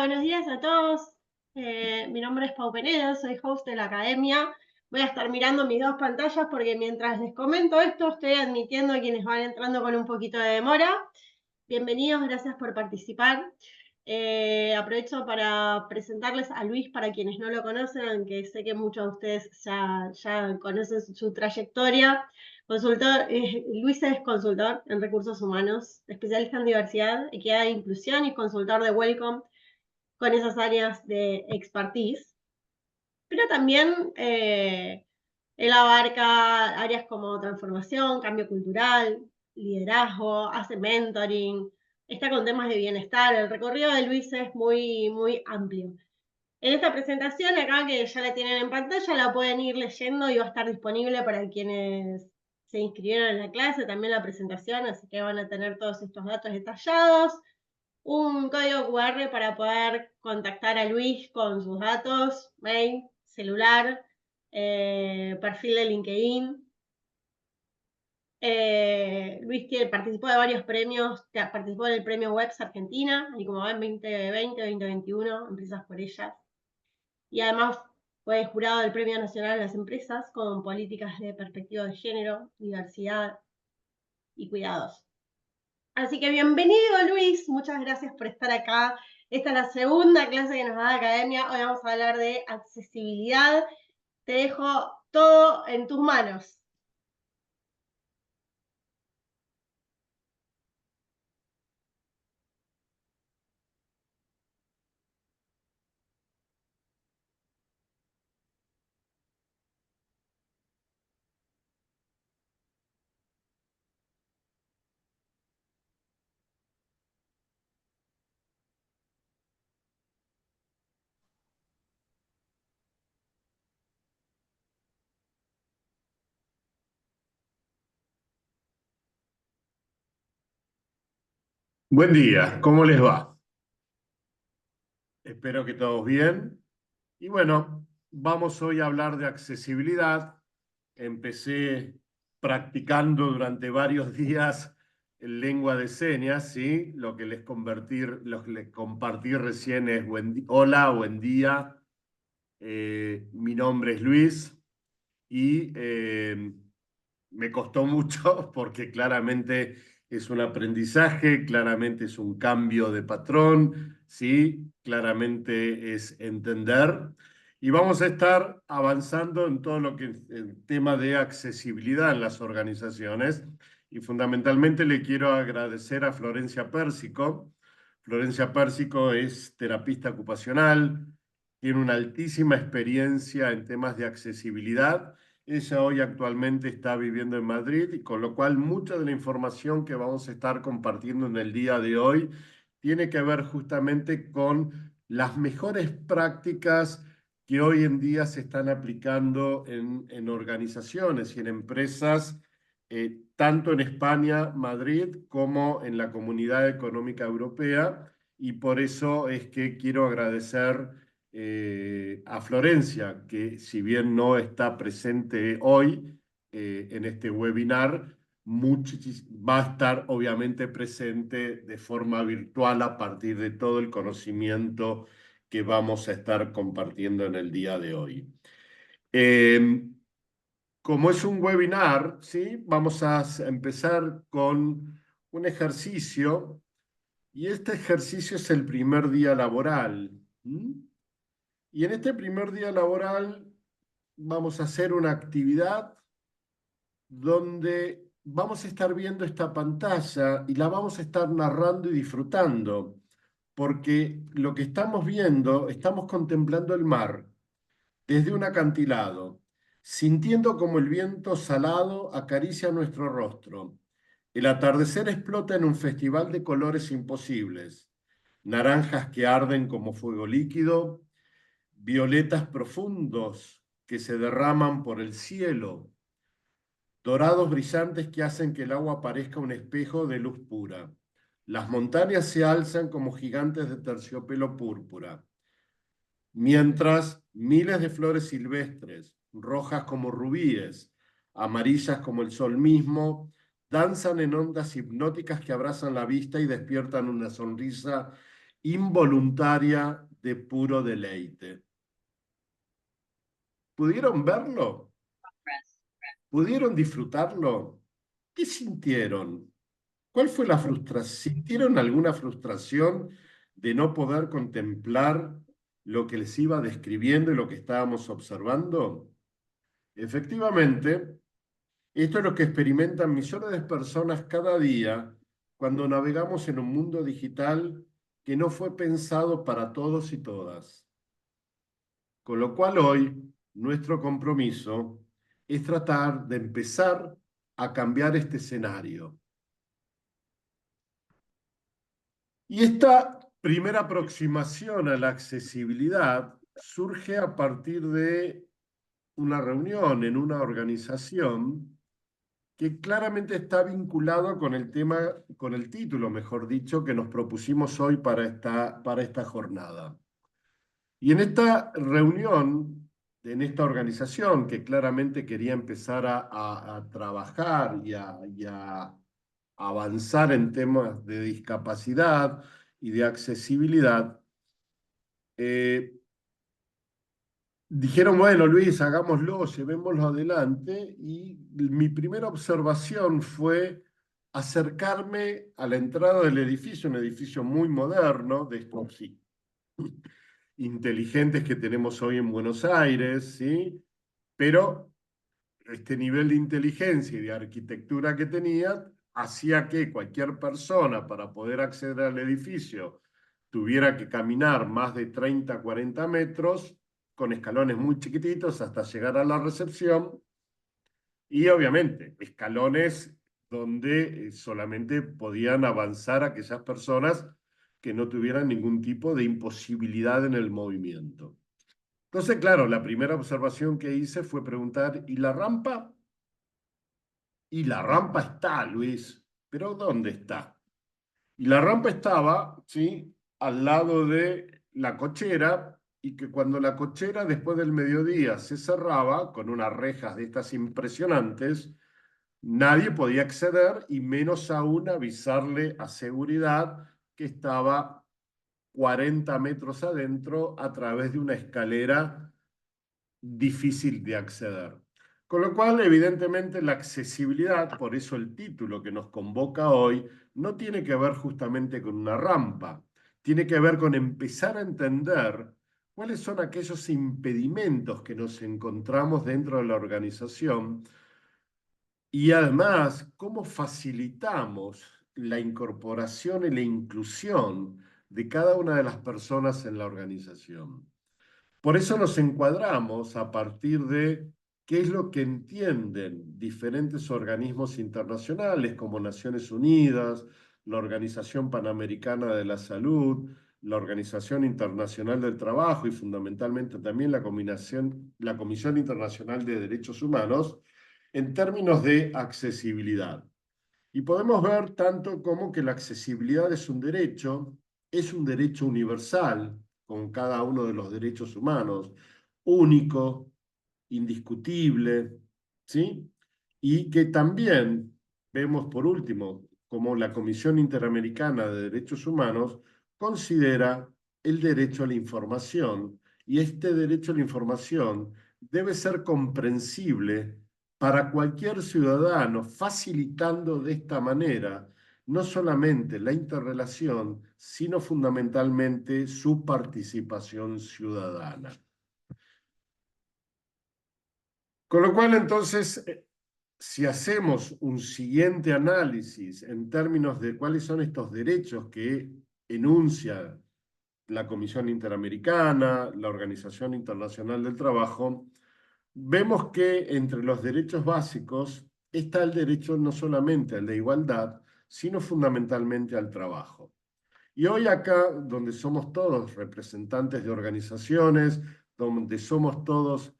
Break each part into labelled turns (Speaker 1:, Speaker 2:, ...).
Speaker 1: buenos días a todos. Mi nombre es Pau Penedo, soy host de la academia. Voy a estar mirando mis dos pantallas porque mientras les comento esto, estoy admitiendo a quienes van entrando con un poquito de demora. Bienvenidos, gracias por participar. Aprovecho para presentarles a Luis para quienes no lo conocen, aunque sé que muchos de ustedes ya conocen su trayectoria. Luis es consultor en recursos humanos, especialista en diversidad, equidad e inclusión y consultor de Welcome con esas áreas de expertise. Pero también él abarca áreas como transformación, cambio cultural, liderazgo, hace mentoring, está con temas de bienestar. El recorrido de Luis es muy amplio. En esta presentación, acá que ya la tienen en pantalla, la pueden ir leyendo y va a estar disponible para quienes se inscribieron en la clase, también la presentación, así que van a tener todos estos datos detallados. Un código QR para poder contactar a Luis con sus datos, mail, celular, perfil de LinkedIn. Luis participó de varios premios, participó en el premio Webs Argentina, y como ven, 2020, 2021, Empresas por Ellas. Y además fue jurado del Premio Nacional de las Empresas con políticas de perspectiva de género, diversidad y cuidados. Así que bienvenido, Luis, muchas gracias por estar acá. Esta es la segunda clase que nos da la academia. Hoy vamos a hablar de accesibilidad. Te dejo todo en tus manos.
Speaker 2: Buen día, ¿cómo les va? Espero que todos bien. Y bueno, vamos hoy a hablar de accesibilidad. Empecé practicando durante varios días en lengua de señas, ¿sí? Lo que les compartí recién es hola, buen día. Mi nombre es Luis y me costó mucho porque claramente es un aprendizaje, claramente es un cambio de patrón, ¿sí? Claramente es entender. Y vamos a estar avanzando en todo lo que es el tema de accesibilidad en las organizaciones. Y fundamentalmente le quiero agradecer a Florencia Pérsico. Florencia Pérsico es terapista ocupacional, tiene una altísima experiencia en temas de accesibilidad. Ella hoy actualmente está viviendo en Madrid y con lo cual mucha de la información que vamos a estar compartiendo en el día de hoy tiene que ver justamente con las mejores prácticas que hoy en día se están aplicando en organizaciones y en empresas, tanto en España, Madrid, como en la Comunidad Económica Europea. Y por eso es que quiero agradecer a Florencia, que si bien no está presente hoy en este webinar, va a estar obviamente presente de forma virtual a partir de todo el conocimiento que vamos a estar compartiendo en el día de hoy. Como es un webinar, ¿sí? Vamos a empezar con un ejercicio y este ejercicio es el primer día laboral. Y en este primer día laboral vamos a hacer una actividad donde vamos a estar viendo esta pantalla y la vamos a estar narrando y disfrutando, porque lo que estamos viendo, estamos contemplando el mar desde un acantilado, sintiendo como el viento salado acaricia nuestro rostro. El atardecer explota en un festival de colores imposibles, naranjas que arden como fuego líquido, violetas profundos que se derraman por el cielo, dorados brillantes que hacen que el agua parezca un espejo de luz pura. Las montañas se alzan como gigantes de terciopelo púrpura, mientras miles de flores silvestres, rojas como rubíes, amarillas como el sol mismo, danzan en ondas hipnóticas que abrazan la vista y despiertan una sonrisa involuntaria de puro deleite. ¿Pudieron verlo? ¿Pudieron disfrutarlo? ¿Qué sintieron? ¿Cuál fue la frustración? ¿Sintieron alguna frustración de no poder contemplar lo que les iba describiendo y lo que estábamos observando? Efectivamente, esto es lo que experimentan millones de personas cada día cuando navegamos en un mundo digital que no fue pensado para todos y todas. Con lo cual hoy nuestro compromiso es tratar de empezar a cambiar este escenario. Y esta primera aproximación a la accesibilidad surge a partir de una reunión en una organización que claramente está vinculado con el tema, con el título, mejor dicho, que nos propusimos hoy para esta jornada. Y en esta reunión, en esta organización que claramente quería empezar a trabajar y a avanzar en temas de discapacidad y de accesibilidad, eh, dijeron, bueno, Luis, hagámoslo, llevémoslo adelante. Y mi primera observación fue acercarme a la entrada del edificio, un edificio muy moderno, de estos sí, inteligentes que tenemos hoy en Buenos Aires, ¿sí? Pero este nivel de inteligencia y de arquitectura que tenía hacía que cualquier persona para poder acceder al edificio tuviera que caminar más de 30, 40 metros con escalones muy chiquititos hasta llegar a la recepción y obviamente escalones donde solamente podían avanzar aquellas personas que no tuvieran ningún tipo de imposibilidad en el movimiento. Entonces, claro, la primera observación que hice fue preguntar, ¿y la rampa? Y la rampa está, Luis, pero ¿dónde está? Y la rampa estaba, ¿sí? Al lado de la cochera, y que cuando la cochera después del mediodía se cerraba con unas rejas de estas impresionantes, nadie podía acceder y menos aún avisarle a seguridad que estaba 40 metros adentro a través de una escalera difícil de acceder. Con lo cual, evidentemente, la accesibilidad, por eso el título que nos convoca hoy, no tiene que ver justamente con una rampa, tiene que ver con empezar a entender cuáles son aquellos impedimentos que nos encontramos dentro de la organización y además cómo facilitamos la incorporación y la inclusión de cada una de las personas en la organización. Por eso nos encuadramos a partir de qué es lo que entienden diferentes organismos internacionales como Naciones Unidas, la Organización Panamericana de la Salud, la Organización Internacional del Trabajo y fundamentalmente también la Comisión Internacional de Derechos Humanos en términos de accesibilidad. Y podemos ver tanto como que la accesibilidad es un derecho universal, con cada uno de los derechos humanos, único, indiscutible, ¿sí? Y que también vemos, por último, como la Comisión Interamericana de Derechos Humanos considera el derecho a la información, y este derecho a la información debe ser comprensible para cualquier ciudadano, facilitando de esta manera no solamente la interrelación, sino fundamentalmente su participación ciudadana. Con lo cual, entonces, si hacemos un siguiente análisis en términos de cuáles son estos derechos que enuncia la Comisión Interamericana, la Organización Internacional del Trabajo, vemos que entre los derechos básicos está el derecho no solamente al de igualdad, sino fundamentalmente al trabajo. Y hoy acá, donde somos todos representantes de organizaciones, donde somos todos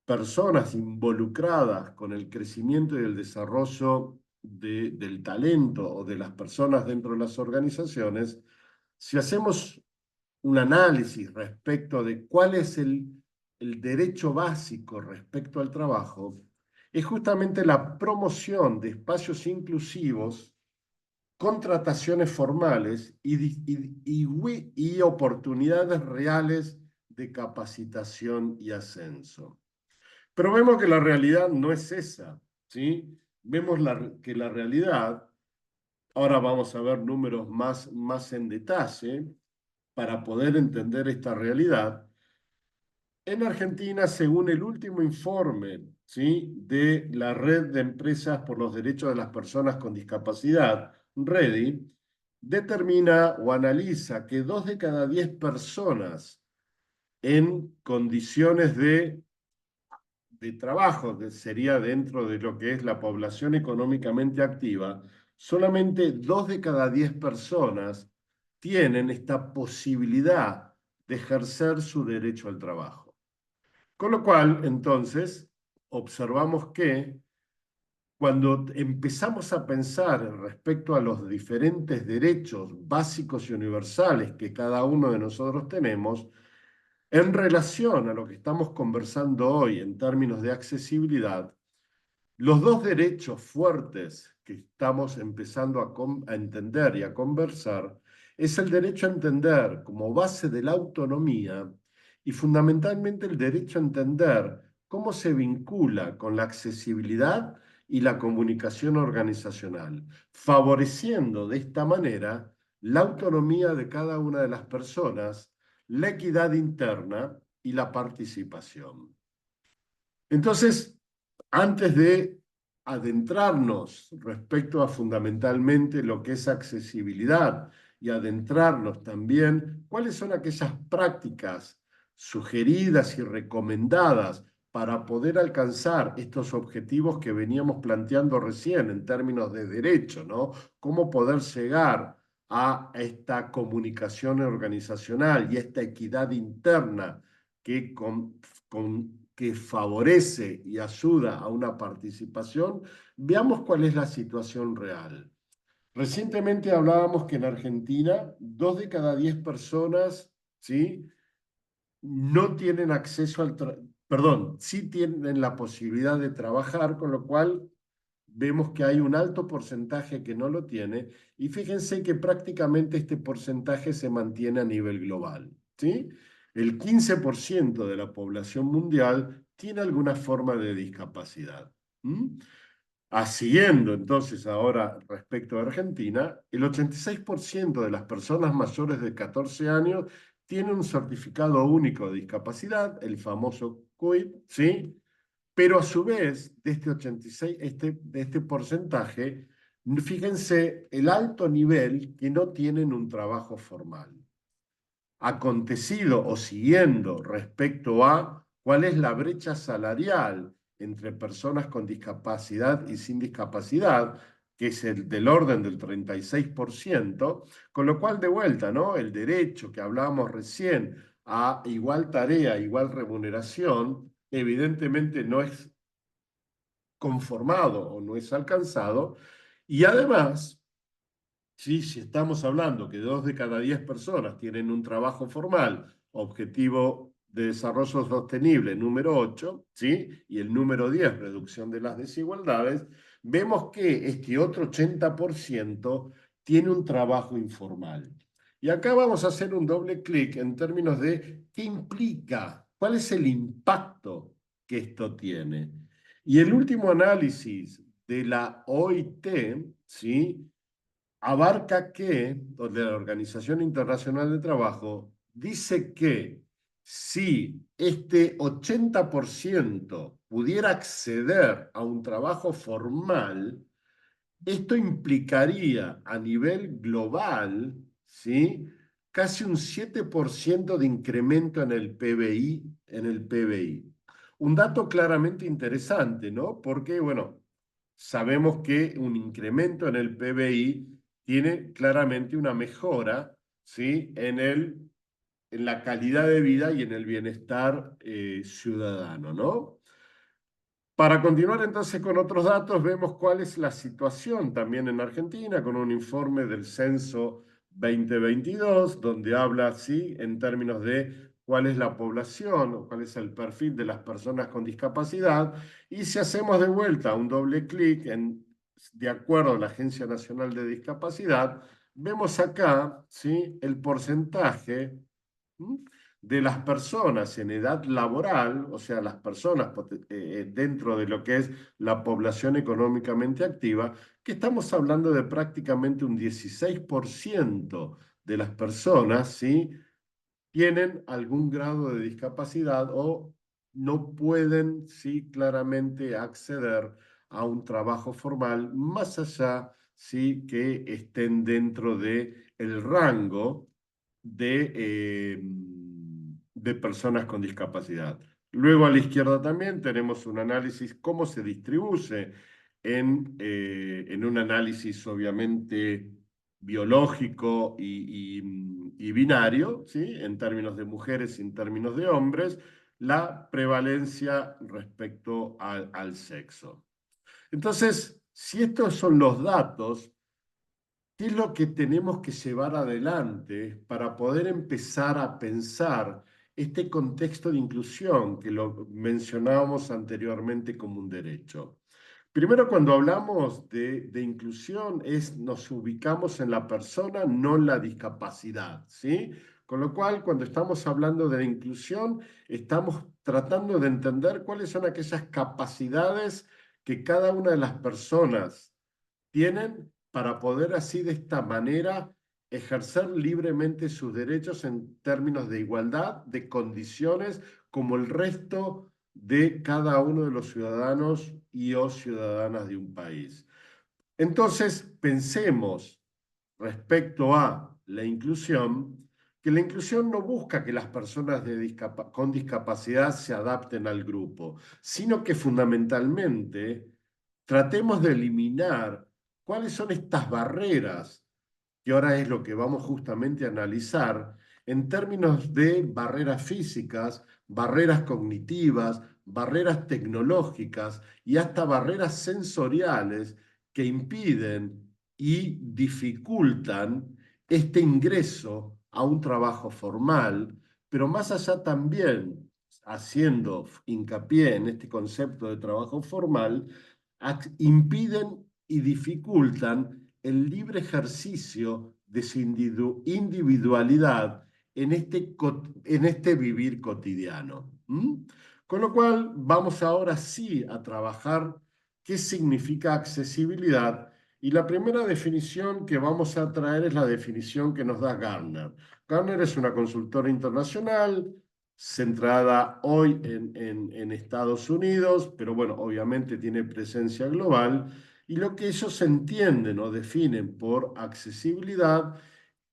Speaker 2: personas involucradas con el crecimiento y el desarrollo del talento o de las personas dentro de las organizaciones, si hacemos un análisis respecto de cuál es el derecho básico respecto al trabajo, es justamente la promoción de espacios inclusivos contrataciones formales y oportunidades reales de capacitación y ascenso. Pero vemos que la realidad no es esa, ¿sí? Vemos que la realidad, ahora vamos a ver números más en detalle para poder entender esta realidad. En Argentina, según el último informe, ¿sí?, de la Red de Empresas por los Derechos de las Personas con Discapacidad, REDI, determina o analiza que 2 de cada 10 personas en condiciones de trabajo, que sería dentro de lo que es la población económicamente activa, solamente 2 de cada 10 personas tienen esta posibilidad de ejercer su derecho al trabajo. Con lo cual, entonces, observamos que cuando empezamos a pensar respecto a los diferentes derechos básicos y universales que cada uno de nosotros tenemos, en relación a lo que estamos conversando hoy en términos de accesibilidad, los dos derechos fuertes que estamos empezando a entender y a conversar es el derecho a entender como base de la autonomía y fundamentalmente el derecho a entender cómo se vincula con la accesibilidad y la comunicación organizacional, favoreciendo de esta manera la autonomía de cada una de las personas, la equidad interna y la participación. Entonces, antes de adentrarnos respecto a fundamentalmente lo que es accesibilidad y adentrarnos también cuáles son aquellas prácticas sugeridas y recomendadas para poder alcanzar estos objetivos que veníamos planteando recién en términos de derecho, ¿no? Cómo poder llegar a esta comunicación organizacional y esta equidad interna que que favorece y ayuda a una participación, veamos cuál es la situación real. Recientemente hablábamos que en Argentina 2 de cada 10 personas, ¿sí?, no tienen acceso perdón, sí tienen la posibilidad de trabajar, con lo cual vemos que hay un alto porcentaje que no lo tiene, y fíjense que prácticamente este porcentaje se mantiene a nivel global, ¿sí? El 15% de la población mundial tiene alguna forma de discapacidad. Siguiendo entonces ahora respecto a Argentina, el 86% de las personas mayores de 14 años tiene un certificado único de discapacidad, el famoso CUID, ¿sí? Pero a su vez, de este 86, de este porcentaje, fíjense el alto nivel que no tienen un trabajo formal. Acontecido o siguiendo respecto a cuál es la brecha salarial entre personas con discapacidad y sin discapacidad, que es el del orden del 36%, con lo cual de vuelta, ¿no?, el derecho que hablábamos recién a igual tarea, igual remuneración, evidentemente no es conformado o no es alcanzado. Y además, ¿sí?, si estamos hablando que 2 de cada 10 personas tienen un trabajo formal, objetivo de desarrollo sostenible número 8, ¿sí?, y el número 10, reducción de las desigualdades, vemos que este otro 80% tiene un trabajo informal. Y acá vamos a hacer un doble clic en términos de qué implica, cuál es el impacto que esto tiene. Y el último análisis de la OIT, ¿sí?, abarca que, de la Organización Internacional de Trabajo, dice que si este 80% pudiera acceder a un trabajo formal, esto implicaría a nivel global, ¿sí?, casi un 7% de incremento en el PBI. Un dato claramente interesante, ¿no? Porque, bueno, sabemos que un incremento en el PBI tiene claramente una mejora, ¿sí?, en la calidad de vida y en el bienestar ciudadano, ¿no? Para continuar entonces con otros datos, vemos cuál es la situación también en Argentina con un informe del Censo 2022, donde habla, sí, en términos de cuál es la población o cuál es el perfil de las personas con discapacidad. Y si hacemos de vuelta un doble clic en de acuerdo a la Agencia Nacional de Discapacidad, vemos acá, ¿sí?, el porcentaje, ¿m?, de las personas en edad laboral, o sea, las personas dentro de lo que es la población económicamente activa, que estamos hablando de prácticamente un 16% de las personas, ¿sí?, tienen algún grado de discapacidad o no pueden, sí, claramente acceder a un trabajo formal, más allá, sí, que estén dentro de el rango de personas con discapacidad. Luego a la izquierda también tenemos un análisis cómo se distribuye en un análisis obviamente biológico y binario, ¿sí?, en términos de mujeres y en términos de hombres, la prevalencia respecto al sexo. Entonces, si estos son los datos, ¿qué es lo que tenemos que llevar adelante para poder empezar a pensar este contexto de inclusión que lo mencionábamos anteriormente como un derecho? Primero, cuando hablamos de inclusión, nos ubicamos en la persona, no en la discapacidad, ¿sí? Con lo cual, cuando estamos hablando de la inclusión, estamos tratando de entender cuáles son aquellas capacidades que cada una de las personas tienen para poder así de esta manera ejercer libremente sus derechos en términos de igualdad, de condiciones, como el resto de cada uno de los ciudadanos y o ciudadanas de un país. Entonces, pensemos respecto a la inclusión, que la inclusión no busca que las personas con discapacidad se adapten al grupo, sino que fundamentalmente tratemos de eliminar cuáles son estas barreras, que ahora es lo que vamos justamente a analizar, en términos de barreras físicas, barreras cognitivas, barreras tecnológicas y hasta barreras sensoriales que impiden y dificultan este ingreso a un trabajo formal, pero más allá también, haciendo hincapié en este concepto de trabajo formal, impiden y dificultan el libre ejercicio de su individualidad en este vivir cotidiano. Con lo cual, vamos ahora sí a trabajar qué significa accesibilidad. Y la primera definición que vamos a traer es la definición que nos da Gartner. Gartner es una consultora internacional centrada hoy en Estados Unidos, pero bueno, obviamente tiene presencia global, y lo que ellos entienden o definen por accesibilidad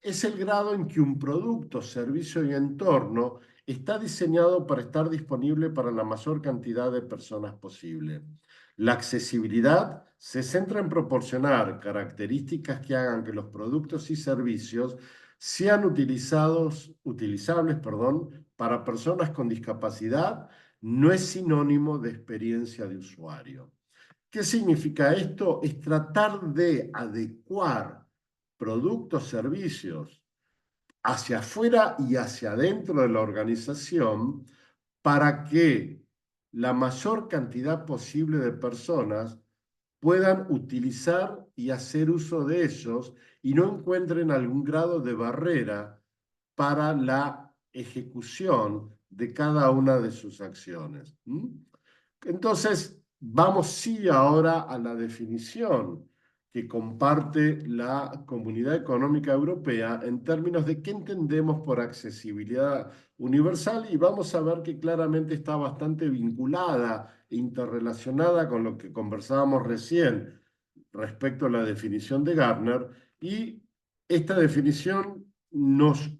Speaker 2: es el grado en que un producto, servicio y entorno está diseñado para estar disponible para la mayor cantidad de personas posible. La accesibilidad se centra en proporcionar características que hagan que los productos y servicios sean utilizables, para personas con discapacidad. No es sinónimo de experiencia de usuario. ¿Qué significa esto? Es tratar de adecuar productos, servicios hacia afuera y hacia adentro de la organización para que la mayor cantidad posible de personas puedan utilizar y hacer uso de ellos y no encuentren algún grado de barrera para la ejecución de cada una de sus acciones. Entonces, vamos sí ahora a la definición que comparte la Comunidad Económica Europea en términos de qué entendemos por accesibilidad universal, y vamos a ver que claramente está bastante vinculada e interrelacionada con lo que conversábamos recién respecto a la definición de Gartner, y esta definición nos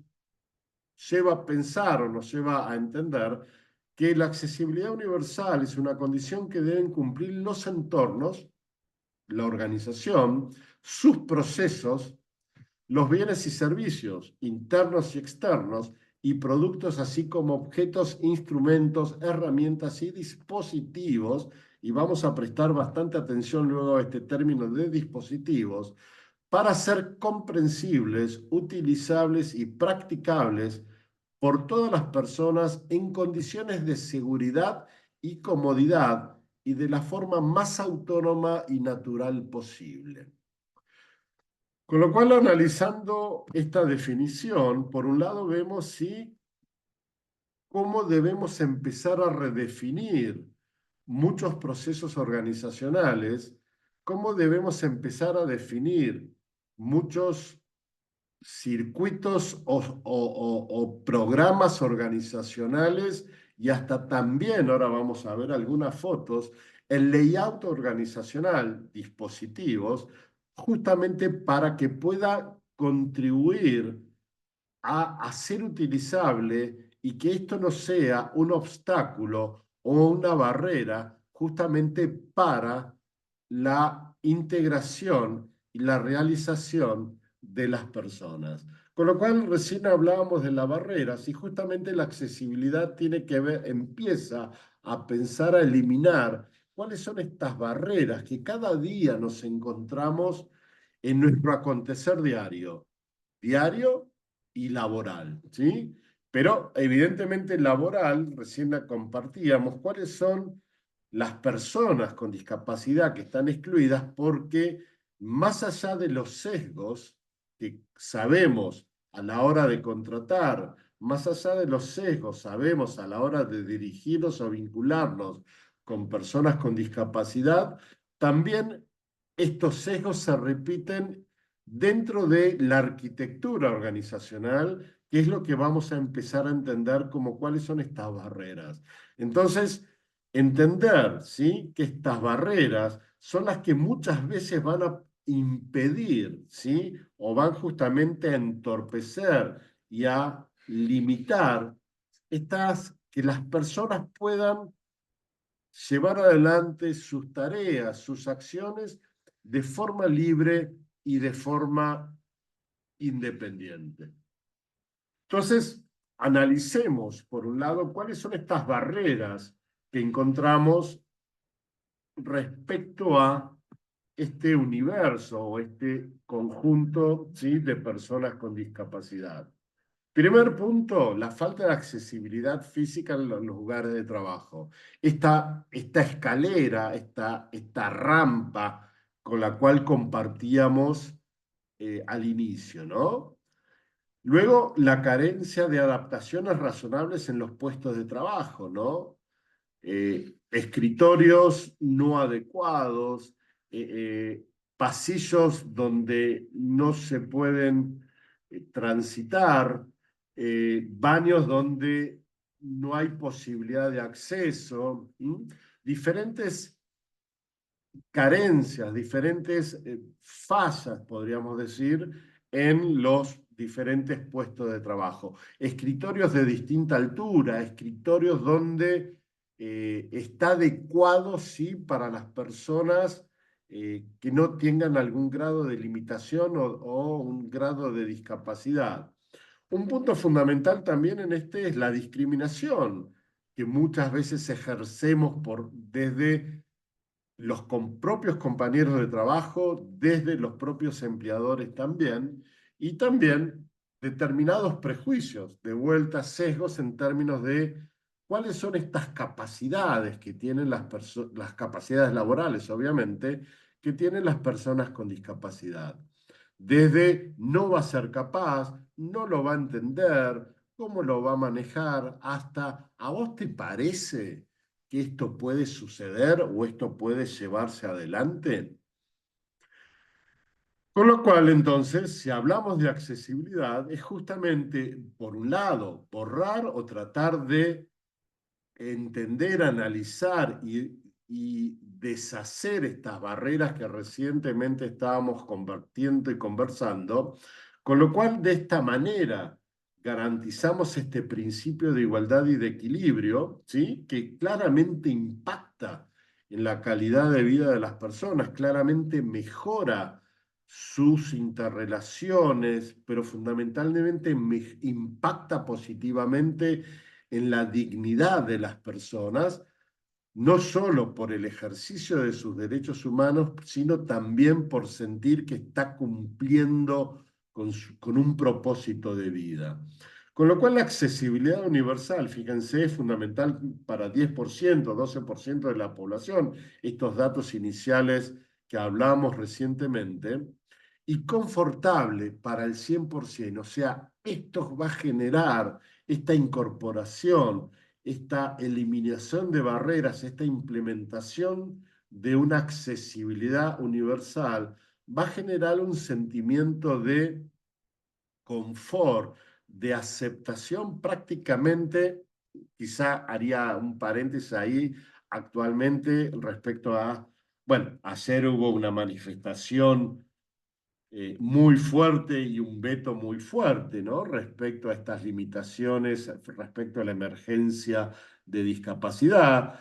Speaker 2: lleva a pensar o nos lleva a entender que la accesibilidad universal es una condición que deben cumplir los entornos, la organización, sus procesos, los bienes y servicios internos y externos, y productos, así como objetos, instrumentos, herramientas y dispositivos, y vamos a prestar bastante atención luego a este término de dispositivos, para ser comprensibles, utilizables y practicables por todas las personas en condiciones de seguridad y comodidad y de la forma más autónoma y natural posible. Con lo cual, analizando esta definición, por un lado vemos sí cómo debemos empezar a redefinir muchos procesos organizacionales, cómo debemos empezar a definir muchos circuitos o programas organizacionales y hasta también, ahora vamos a ver algunas fotos, el layout organizacional, dispositivos, justamente para que pueda contribuir a ser utilizable y que esto no sea un obstáculo o una barrera justamente para la integración y la realización de las personas. Con lo cual, recién hablábamos de las barreras y justamente la accesibilidad tiene que ver, empieza a pensar a eliminar cuáles son estas barreras que cada día nos encontramos en nuestro acontecer diario y laboral, ¿sí? Pero evidentemente laboral, recién la compartíamos, cuáles son las personas con discapacidad que están excluidas porque más allá de los sesgos que sabemos a la hora de contratar, más allá de los sesgos sabemos a la hora de dirigirnos o vincularnos con personas con discapacidad, también estos sesgos se repiten dentro de la arquitectura organizacional, que es lo que vamos a empezar a entender como cuáles son estas barreras. Entonces, entender, ¿sí?, que estas barreras son las que muchas veces van a impedir, ¿sí?, o van justamente a entorpecer y a limitar que las personas puedan llevar adelante sus tareas, sus acciones de forma libre y de forma independiente. Entonces, analicemos, por un lado, cuáles son estas barreras que encontramos respecto a este universo o este conjunto, ¿sí?, de personas con discapacidad. Primer punto, la falta de accesibilidad física en los lugares de trabajo. Esta escalera, esta rampa con la cual compartíamos al inicio, ¿no? Luego, la carencia de adaptaciones razonables en los puestos de trabajo, ¿no? Escritorios no adecuados, pasillos donde no se pueden transitar, baños donde no hay posibilidad de acceso, diferentes carencias, diferentes fallas, podríamos decir, en los diferentes puestos de trabajo. Escritorios de distinta altura, escritorios donde está adecuado, sí, para las personas que no tengan algún grado de limitación o un grado de discapacidad. Un punto fundamental también en este es la discriminación, que muchas veces ejercemos desde los propios compañeros de trabajo, desde los propios empleadores también, y también determinados prejuicios, de vuelta sesgos en términos de cuáles son estas capacidades que tienen las capacidades laborales, obviamente, que tienen las personas con discapacidad. Desde no va a ser capaz, no lo va a entender, cómo lo va a manejar, hasta ¿a vos te parece que esto puede suceder o esto puede llevarse adelante? Con lo cual, entonces, si hablamos de accesibilidad, es justamente, por un lado, borrar o tratar de entender, analizar y deshacer estas barreras que recientemente estábamos compartiendo y conversando, con lo cual de esta manera garantizamos este principio de igualdad y de equilibrio, ¿sí?, que claramente impacta en la calidad de vida de las personas, claramente mejora sus interrelaciones, pero fundamentalmente impacta positivamente en la dignidad de las personas, no solo por el ejercicio de sus derechos humanos, sino también por sentir que está cumpliendo con un propósito de vida. Con lo cual la accesibilidad universal, fíjense, es fundamental para 10%, 12% de la población, estos datos iniciales que hablamos recientemente, y confortable para el 100%. O sea, esto va a generar esta incorporación, esta eliminación de barreras, esta implementación de una accesibilidad universal, va a generar un sentimiento de confort, de aceptación prácticamente. Quizá haría un paréntesis ahí actualmente respecto a, bueno, ayer hubo una manifestación muy fuerte y un veto muy fuerte, ¿no? Respecto a estas limitaciones, respecto a la emergencia de discapacidad.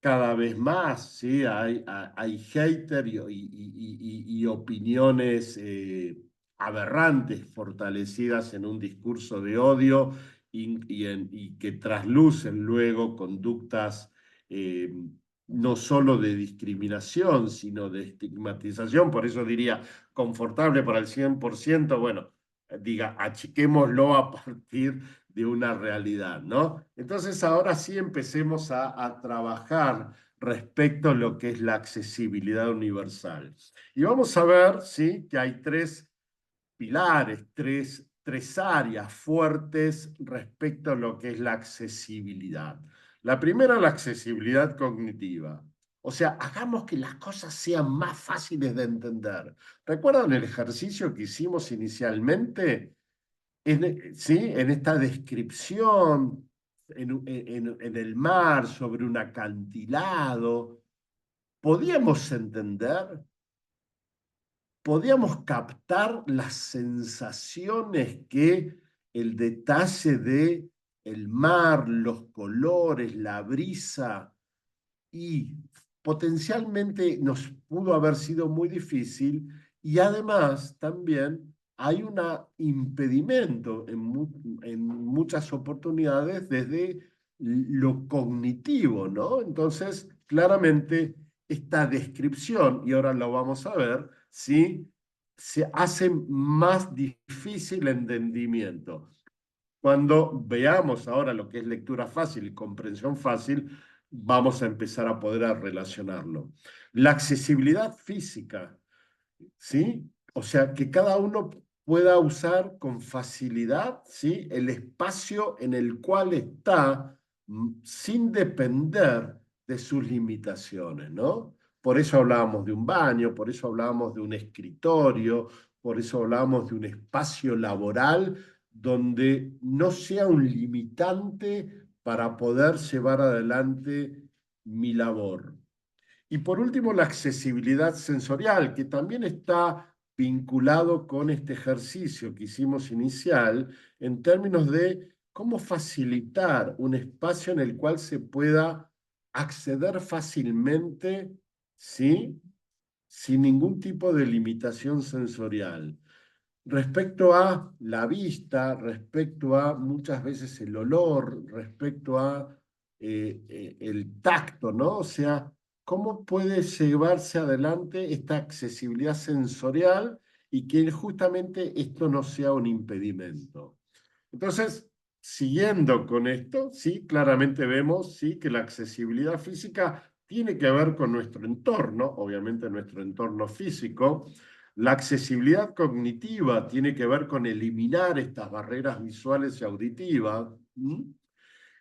Speaker 2: Cada vez más, ¿sí? Hay haters y opiniones aberrantes fortalecidas en un discurso de odio y que traslucen luego conductas eh, no solo de discriminación, sino de estigmatización. Por eso diría, confortable para el 100%, bueno, diga, achiquémoslo a partir de una realidad, ¿no? Entonces ahora sí empecemos a trabajar respecto a lo que es la accesibilidad universal. Y vamos a ver, ¿sí? Que hay tres pilares, tres áreas fuertes respecto a lo que es la accesibilidad. La primera, la accesibilidad cognitiva. O sea, hagamos que las cosas sean más fáciles de entender. ¿Recuerdan el ejercicio que hicimos inicialmente? ¿Sí? En esta descripción en el mar, sobre un acantilado, podíamos entender, podíamos captar las sensaciones que el detalle de el mar, los colores, la brisa, y potencialmente nos pudo haber sido muy difícil, y además también hay un impedimento en muchas oportunidades desde lo cognitivo, ¿no? Entonces, claramente esta descripción, y ahora lo vamos a ver, ¿sí? Se hace más difícil el entendimiento. Cuando veamos ahora lo que es lectura fácil y comprensión fácil, vamos a empezar a poder relacionarlo. La accesibilidad física, ¿sí? O sea, que cada uno pueda usar con facilidad, ¿sí? El espacio en el cual está, sin depender de sus limitaciones, ¿no? Por eso hablábamos de un baño, por eso hablábamos de un escritorio, por eso hablábamos de un espacio laboral donde no sea un limitante para poder llevar adelante mi labor. Y por último, la accesibilidad sensorial, que también está vinculado con este ejercicio que hicimos inicial en términos de cómo facilitar un espacio en el cual se pueda acceder fácilmente, ¿sí? Sin ningún tipo de limitación sensorial. Respecto a la vista, respecto a muchas veces el olor, respecto a el tacto, ¿no? O sea, ¿cómo puede llevarse adelante esta accesibilidad sensorial y que justamente esto no sea un impedimento? Entonces, siguiendo con esto, sí, claramente vemos, sí, que la accesibilidad física tiene que ver con nuestro entorno, obviamente nuestro entorno físico. La accesibilidad cognitiva tiene que ver con eliminar estas barreras visuales y auditivas,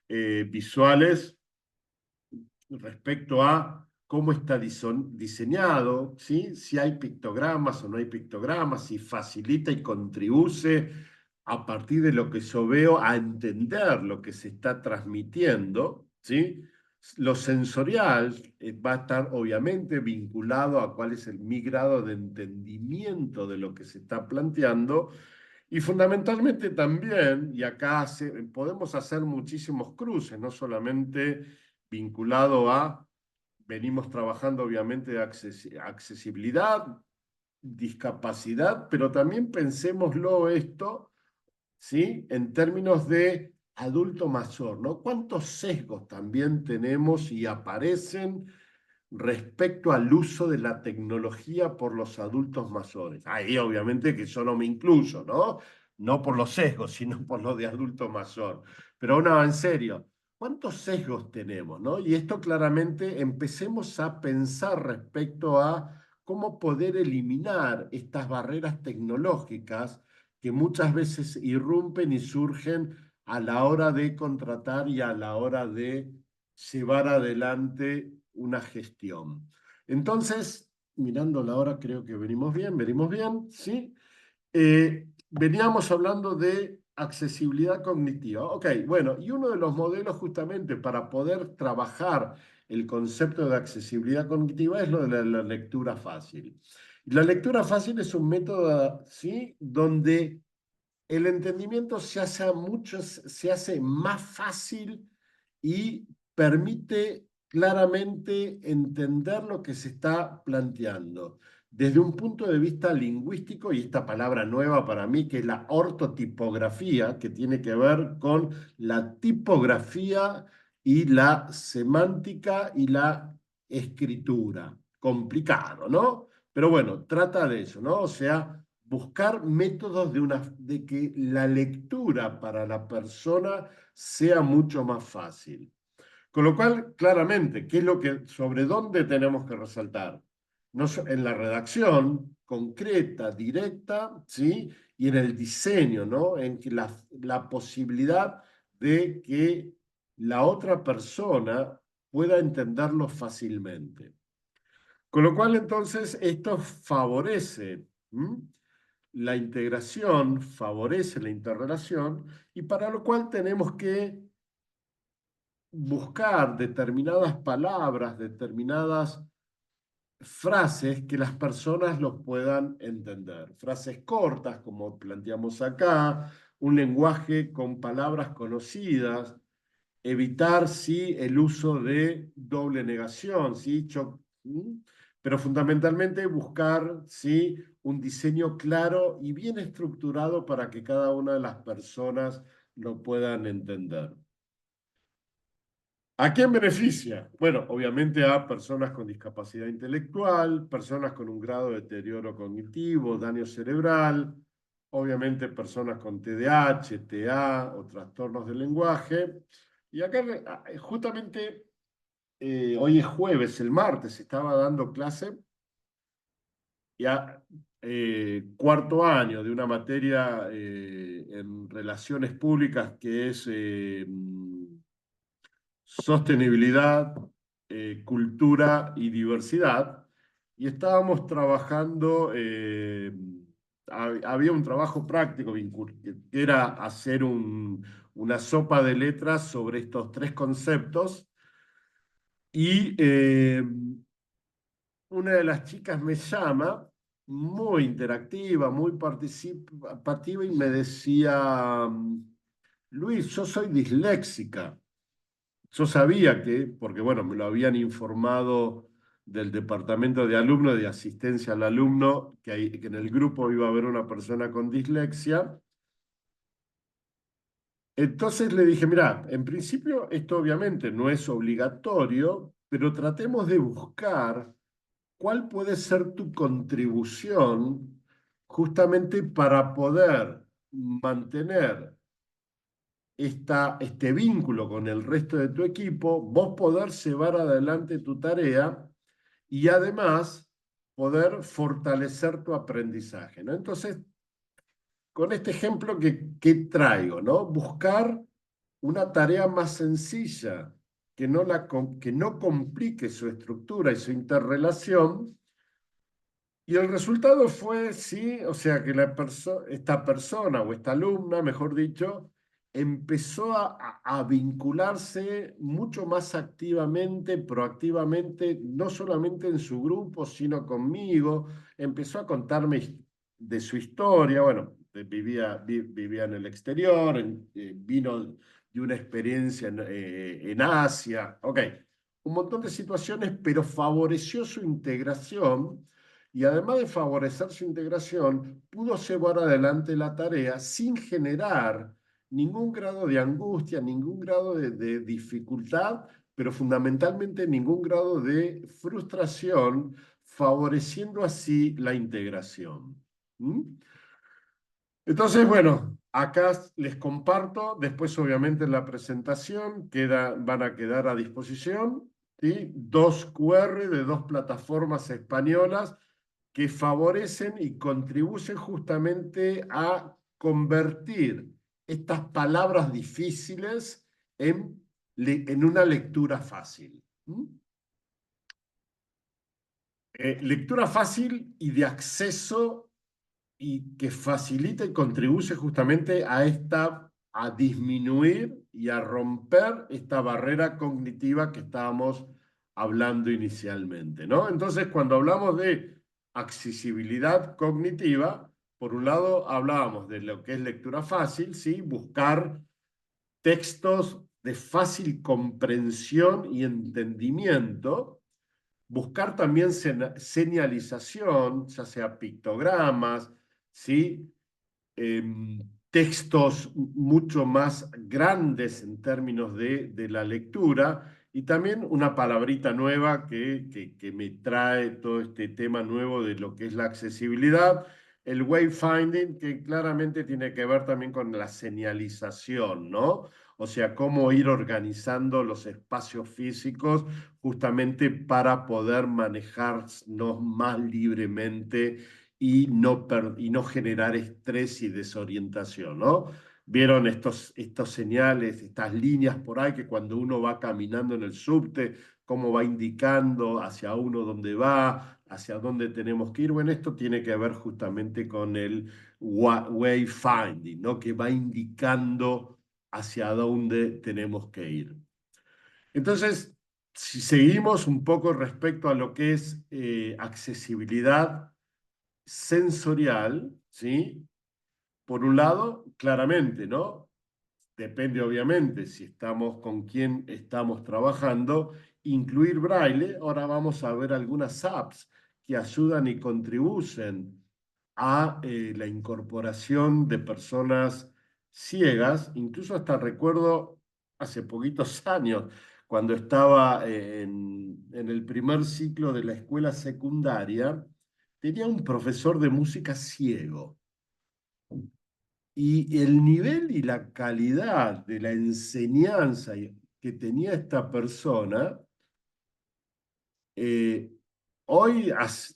Speaker 2: visuales respecto a cómo está diseñado, ¿sí? Si hay pictogramas o no hay pictogramas, si facilita y contribuye a partir de lo que yo veo a entender lo que se está transmitiendo, ¿sí? Lo sensorial va a estar obviamente vinculado a cuál es mi grado de entendimiento de lo que se está planteando, y fundamentalmente también, y acá podemos hacer muchísimos cruces, no solamente vinculado a, venimos trabajando obviamente de accesibilidad, discapacidad, pero también pensémoslo esto, ¿sí? En términos de adulto mayor, ¿no? ¿Cuántos sesgos también tenemos y aparecen respecto al uso de la tecnología por los adultos mayores? Ahí obviamente que yo no me incluyo, ¿no? no por los sesgos, sino por los de adulto mayor. Pero no, en serio, ¿cuántos sesgos tenemos, no? Y esto claramente empecemos a pensar respecto a cómo poder eliminar estas barreras tecnológicas que muchas veces irrumpen y surgen a la hora de contratar y a la hora de llevar adelante una gestión. Entonces, mirando la hora, creo que venimos bien, ¿sí? Veníamos hablando de accesibilidad cognitiva. Ok, bueno, y uno de los modelos justamente para poder trabajar el concepto de accesibilidad cognitiva es lo de la lectura fácil. La lectura fácil es un método, ¿sí?, donde el entendimiento se hace más fácil y permite claramente entender lo que se está planteando. Desde un punto de vista lingüístico, y esta palabra nueva para mí, que es la ortotipografía, que tiene que ver con la tipografía y la semántica y la escritura. Complicado, ¿no? Pero bueno, trata de eso, ¿no? O sea, buscar métodos de que la lectura para la persona sea mucho más fácil. Con lo cual, claramente, ¿qué es lo que, sobre dónde tenemos que resaltar? No, en la redacción concreta, directa, ¿sí? Y en el diseño, ¿no? En que la posibilidad de que la otra persona pueda entenderlo fácilmente. Con lo cual, entonces, esto favorece la integración, favorece la interrelación, y para lo cual tenemos que buscar determinadas palabras, determinadas frases que las personas los puedan entender. Frases cortas, como planteamos acá, un lenguaje con palabras conocidas, evitar, sí, el uso de doble negación, ¿sí? Pero fundamentalmente buscar, ¿sí?, un diseño claro y bien estructurado para que cada una de las personas lo puedan entender. ¿A quién beneficia? Bueno, obviamente a personas con discapacidad intelectual, personas con un grado de deterioro cognitivo, daño cerebral, obviamente personas con TDAH, TA o trastornos del lenguaje. Y acá justamente hoy es jueves, el martes estaba dando clase ya cuarto año de una materia en relaciones públicas que es sostenibilidad, cultura y diversidad. Y estábamos trabajando, había un trabajo práctico que era hacer una sopa de letras sobre estos tres conceptos. Y una de las chicas me llama, muy interactiva, muy participativa, y me decía, Luis, yo soy disléxica. Yo sabía que, porque bueno, me lo habían informado del departamento de alumnos, de asistencia al alumno, que en el grupo iba a haber una persona con dislexia. Entonces le dije, mira, en principio esto obviamente no es obligatorio, pero tratemos de buscar cuál puede ser tu contribución justamente para poder mantener este vínculo con el resto de tu equipo, vos poder llevar adelante tu tarea y además poder fortalecer tu aprendizaje, ¿no? Entonces, con este ejemplo que traigo, ¿no? Buscar una tarea más sencilla, que no complique su estructura y su interrelación. Y el resultado fue, sí, o sea, que esta persona o esta alumna, mejor dicho, empezó a vincularse mucho más activamente, proactivamente, no solamente en su grupo, sino conmigo. Empezó a contarme de su historia. Bueno, vivía en el exterior, vino de una experiencia en Asia. Ok, un montón de situaciones, pero favoreció su integración, y además de favorecer su integración, pudo llevar adelante la tarea sin generar ningún grado de angustia, ningún grado de dificultad, pero fundamentalmente ningún grado de frustración, favoreciendo así la integración. ¿Mm? Entonces, bueno, acá les comparto, después obviamente en la presentación van a quedar a disposición, ¿sí? Dos QR de dos plataformas españolas que favorecen y contribuyen justamente a convertir estas palabras difíciles en una lectura fácil. ¿Mm? Lectura fácil y de acceso y que facilita y contribuye justamente a disminuir y a romper esta barrera cognitiva que estábamos hablando inicialmente, ¿no? Entonces, cuando hablamos de accesibilidad cognitiva, por un lado hablábamos de lo que es lectura fácil, ¿sí? Buscar textos de fácil comprensión y entendimiento, buscar también señalización, ya sea pictogramas, ¿sí? Textos mucho más grandes en términos de la lectura y también una palabrita nueva que me trae todo este tema nuevo de lo que es la accesibilidad, el wayfinding, que claramente tiene que ver también con la señalización, ¿no? O sea, cómo ir organizando los espacios físicos justamente para poder manejarnos más libremente y no generar estrés y desorientación, ¿no? Vieron estos señales, estas líneas por ahí que cuando uno va caminando en el subte, cómo va indicando hacia uno dónde va, hacia dónde tenemos que ir. Bueno, esto tiene que ver justamente con el wayfinding, ¿no? Que va indicando hacia dónde tenemos que ir. Entonces, si seguimos un poco respecto a lo que es accesibilidad sensorial, ¿sí? Por un lado, claramente, ¿no? Depende obviamente si estamos con quién estamos trabajando, incluir braille. Ahora vamos a ver algunas apps que ayudan y contribuyen a la incorporación de personas ciegas. Incluso hasta recuerdo hace poquitos años, cuando estaba en el primer ciclo de la escuela secundaria, tenía un profesor de música ciego. Y el nivel y la calidad de la enseñanza que tenía esta persona, eh, hoy,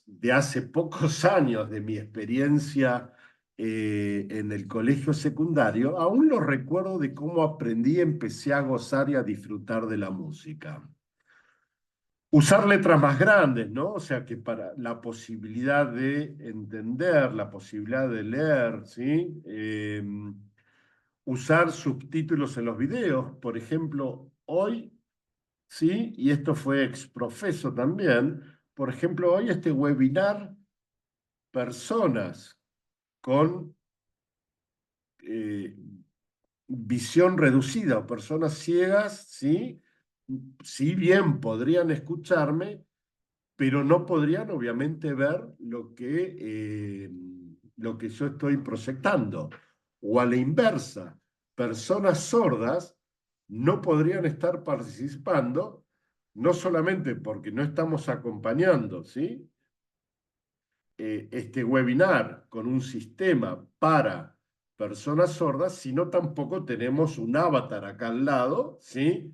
Speaker 2: de hace pocos años de mi experiencia en el colegio secundario, aún lo recuerdo de cómo aprendí y empecé a gozar y a disfrutar de la música. Usar letras más grandes, ¿no? O sea, que para la posibilidad de entender, la posibilidad de leer, ¿sí? Usar subtítulos en los videos, por ejemplo, hoy, ¿sí? Y esto fue exprofeso también, por ejemplo, hoy este webinar, personas con eh, visión reducida o personas ciegas, ¿sí? Si bien podrían escucharme, pero no podrían obviamente ver lo que yo estoy proyectando. O a la inversa, personas sordas no podrían estar participando, no solamente porque no estamos acompañando, ¿sí? Este webinar con un sistema para personas sordas, sino tampoco tenemos un avatar acá al lado, ¿sí?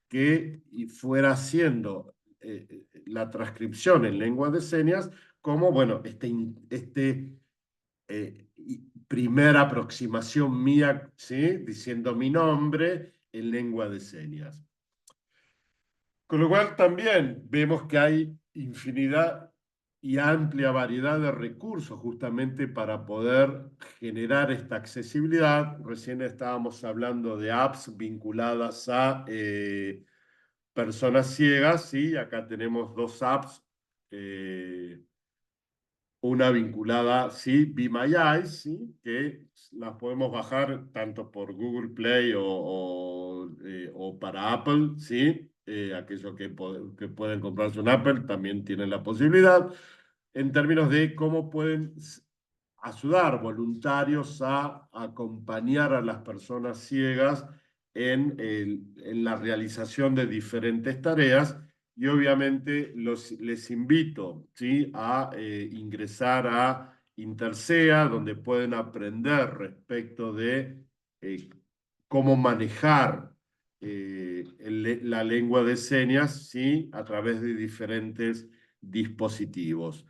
Speaker 2: Que fuera haciendo la transcripción en lengua de señas como, bueno, primera aproximación mía, ¿sí? Diciendo mi nombre en lengua de señas. Con lo cual también vemos que hay infinidad y amplia variedad de recursos justamente para poder generar esta accesibilidad. Recién estábamos hablando de apps vinculadas a personas ciegas, ¿sí? Acá tenemos dos apps, una vinculada, sí, Be My Eyes, ¿sí? Que las podemos bajar tanto por Google Play o para Apple, ¿sí? Aquellos que pueden comprarse un Apple también tienen la posibilidad, en términos de cómo pueden ayudar voluntarios a acompañar a las personas ciegas en la realización de diferentes tareas y obviamente les invito, ¿sí? A ingresar a Intersea, donde pueden aprender respecto de cómo manejar la lengua de señas, ¿sí? A través de diferentes dispositivos.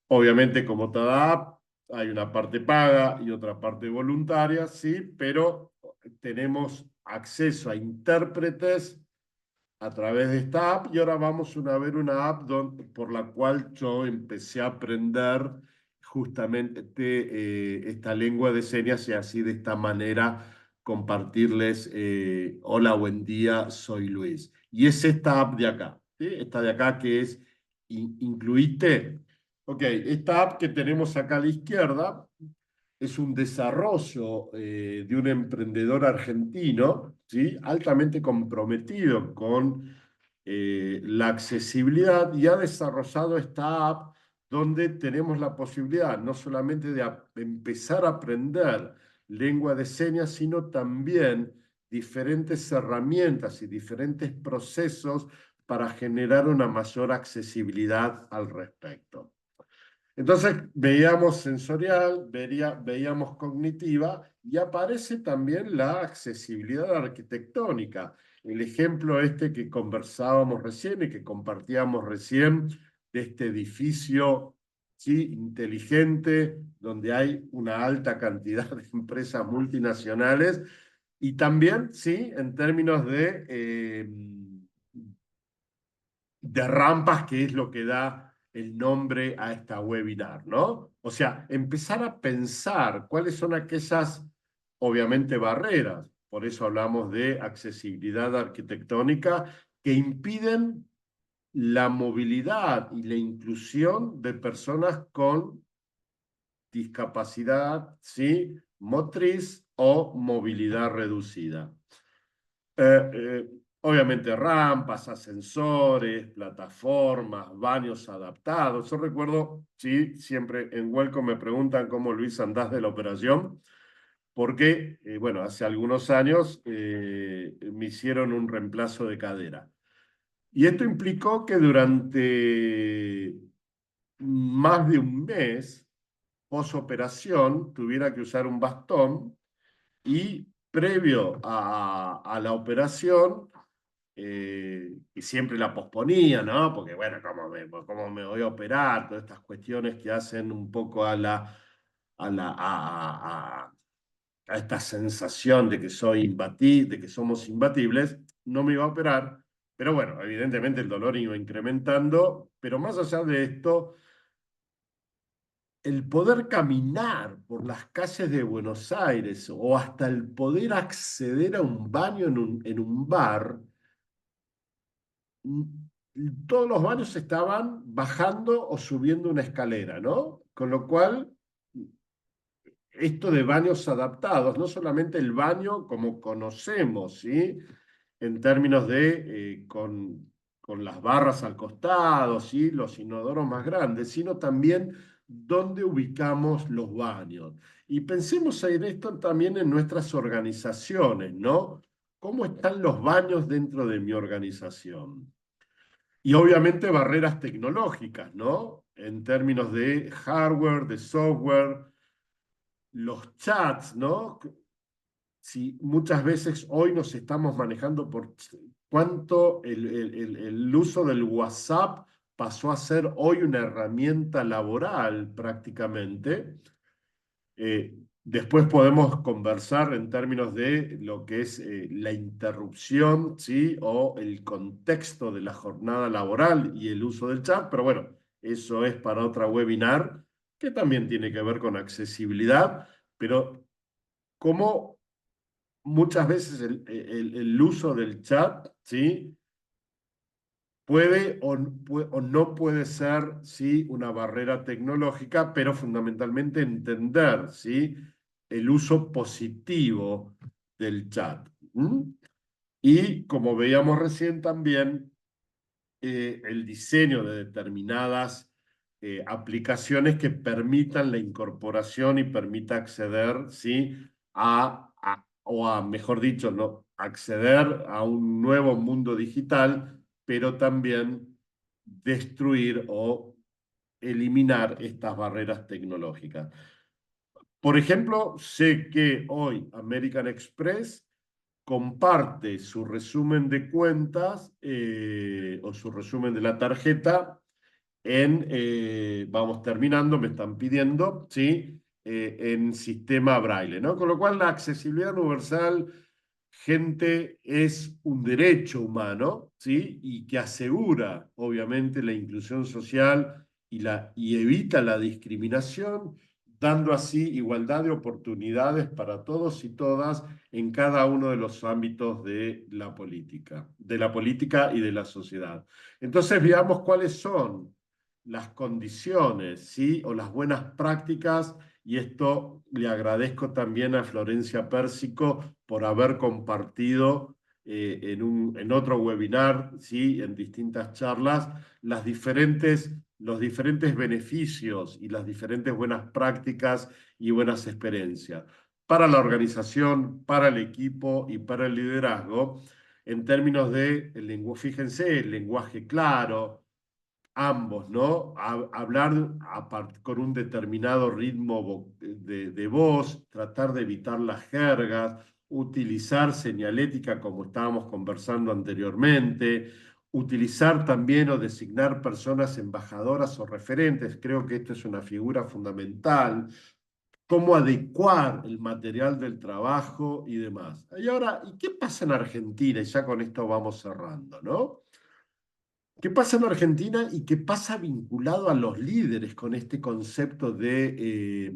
Speaker 2: Obviamente, como toda app, hay una parte paga y otra parte voluntaria, ¿sí? Pero tenemos acceso a intérpretes a través de esta app y ahora vamos a ver una app por la cual yo empecé a aprender justamente esta lengua de señas y así de esta manera compartirles, hola, buen día, soy Luis. Y es esta app de acá, ¿sí? Esta de acá que es Incluiste. Ok, esta app que tenemos acá a la izquierda es un desarrollo de un emprendedor argentino, ¿sí? Altamente comprometido con la accesibilidad y ha desarrollado esta app donde tenemos la posibilidad no solamente de empezar a aprender lengua de señas, sino también diferentes herramientas y diferentes procesos para generar una mayor accesibilidad al respecto. Entonces veíamos sensorial, veíamos cognitiva y aparece también la accesibilidad arquitectónica. El ejemplo este que conversábamos recién y que compartíamos recién de este edificio, ¿sí? Inteligente, donde hay una alta cantidad de empresas multinacionales y también, ¿sí? En términos de rampas, que es lo que da el nombre a esta webinar, ¿no? O sea, empezar a pensar cuáles son aquellas, obviamente, barreras, por eso hablamos de accesibilidad arquitectónica, que impiden la movilidad y la inclusión de personas con discapacidad, ¿sí? Motriz o movilidad reducida. Obviamente rampas, ascensores, plataformas, baños adaptados. Yo recuerdo, sí, siempre en Welcome me preguntan cómo Luis andás de la operación, porque, bueno, hace algunos años me hicieron un reemplazo de cadera. Y esto implicó que durante más de un mes, posoperación, tuviera que usar un bastón y previo a la operación, y siempre la posponía, ¿no? Porque, bueno, ¿cómo me voy a operar? Todas estas cuestiones que hacen un poco a esta sensación de que de que somos imbatibles, no me iba a operar, pero bueno, evidentemente el dolor iba incrementando, pero más allá de esto, el poder caminar por las calles de Buenos Aires o hasta el poder acceder a un baño en un bar, todos los baños estaban bajando o subiendo una escalera, ¿no? Con lo cual, esto de baños adaptados, no solamente el baño como conocemos, ¿sí? En términos de con las barras al costado, ¿sí? Los inodoros más grandes, sino también dónde ubicamos los baños. Y pensemos en esto también en nuestras organizaciones, ¿no? ¿Cómo están los baños dentro de mi organización? Y obviamente barreras tecnológicas, ¿no? En términos de hardware, de software, los chats, ¿no? Si muchas veces hoy nos estamos manejando por cuánto el uso del WhatsApp pasó a ser hoy una herramienta laboral prácticamente. Después podemos conversar en términos de lo que es la interrupción, ¿sí? O el contexto de la jornada laboral y el uso del chat, pero bueno, eso es para otra webinar que también tiene que ver con accesibilidad, pero cómo muchas veces el uso del chat, ¿sí? Puede o no puede ser, ¿sí? Una barrera tecnológica, pero fundamentalmente entender, ¿sí? El uso positivo del chat. Y como veíamos recién también, el diseño de determinadas aplicaciones que permitan la incorporación y permita acceder, ¿sí? Mejor dicho, no, acceder a un nuevo mundo digital, pero también destruir o eliminar estas barreras tecnológicas. Por ejemplo, sé que hoy American Express comparte su resumen de cuentas o su resumen de la tarjeta vamos terminando, me están pidiendo, ¿sí? En sistema braille, ¿no? Con lo cual la accesibilidad universal, gente, es un derecho humano, ¿sí? Y que asegura, obviamente, la inclusión social y evita la discriminación, dando así igualdad de oportunidades para todos y todas en cada uno de los ámbitos de la política y de la sociedad. Entonces, veamos cuáles son las condiciones, ¿sí? O las buenas prácticas, y esto le agradezco también a Florencia Pérsico por haber compartido en otro webinar, ¿sí? En distintas charlas, los diferentes beneficios y las diferentes buenas prácticas y buenas experiencias para la organización, para el equipo y para el liderazgo, en términos de, fíjense, el lenguaje claro, ambos, ¿no? Hablar con un determinado ritmo de voz, tratar de evitar las jergas, utilizar señalética como estábamos conversando anteriormente, utilizar también o designar personas embajadoras o referentes, creo que esto es una figura fundamental, cómo adecuar el material del trabajo y demás. Y ahora, ¿y qué pasa en Argentina? Y ya con esto vamos cerrando, ¿no? ¿Qué pasa en Argentina y qué pasa vinculado a los líderes con este concepto de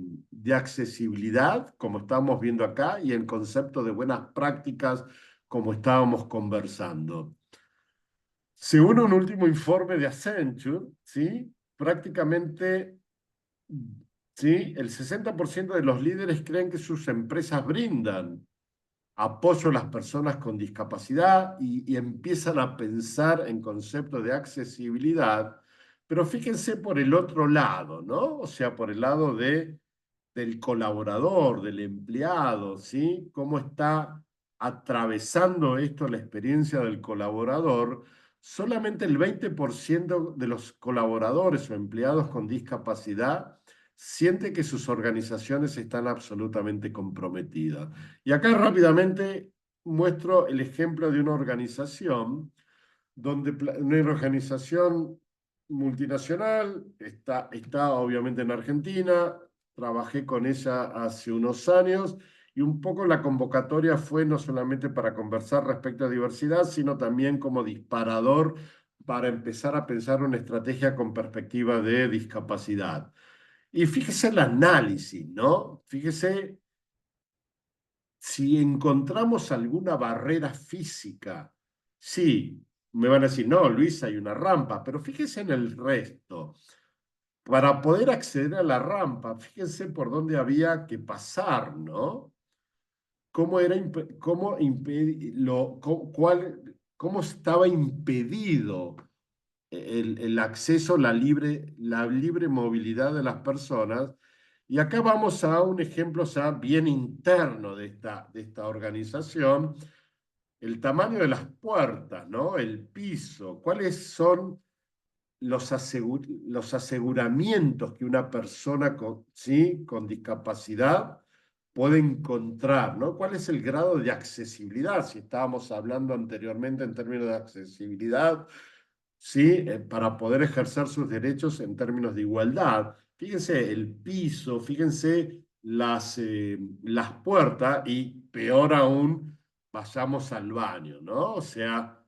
Speaker 2: accesibilidad, como estábamos viendo acá, y el concepto de buenas prácticas, como estábamos conversando? Según un último informe de Accenture, ¿sí? Prácticamente, ¿sí? El 60% de los líderes creen que sus empresas brindan apoyo a las personas con discapacidad y empiezan a pensar en conceptos de accesibilidad, pero fíjense por el otro lado, ¿no? O sea, por el lado del colaborador, del empleado, ¿sí? ¿Cómo está atravesando esto la experiencia del colaborador? Solamente el 20% de los colaboradores o empleados con discapacidad siente que sus organizaciones están absolutamente comprometidas. Y acá rápidamente muestro el ejemplo de una organización una organización multinacional, está obviamente en Argentina, trabajé con ella hace unos años y un poco la convocatoria fue no solamente para conversar respecto a diversidad, sino también como disparador para empezar a pensar una estrategia con perspectiva de discapacidad. Y fíjese el análisis, ¿no? Fíjese si encontramos alguna barrera física. Sí, me van a decir, no, Luis, hay una rampa, pero fíjese en el resto. Para poder acceder a la rampa, fíjense por dónde había que pasar, ¿no? Cómo era, cómo estaba impedido el acceso, la libre movilidad de las personas. Y acá vamos a un ejemplo ya bien interno de esta organización, el tamaño de las puertas, ¿no? El piso, cuáles son los aseguramientos que una persona ¿sí? con discapacidad puede encontrar, ¿no? ¿Cuál es el grado de accesibilidad? Si estábamos hablando anteriormente en términos de accesibilidad, ¿sí? Para poder ejercer sus derechos en términos de igualdad. Fíjense el piso, fíjense las puertas y peor aún, vayamos al baño, ¿no? O sea,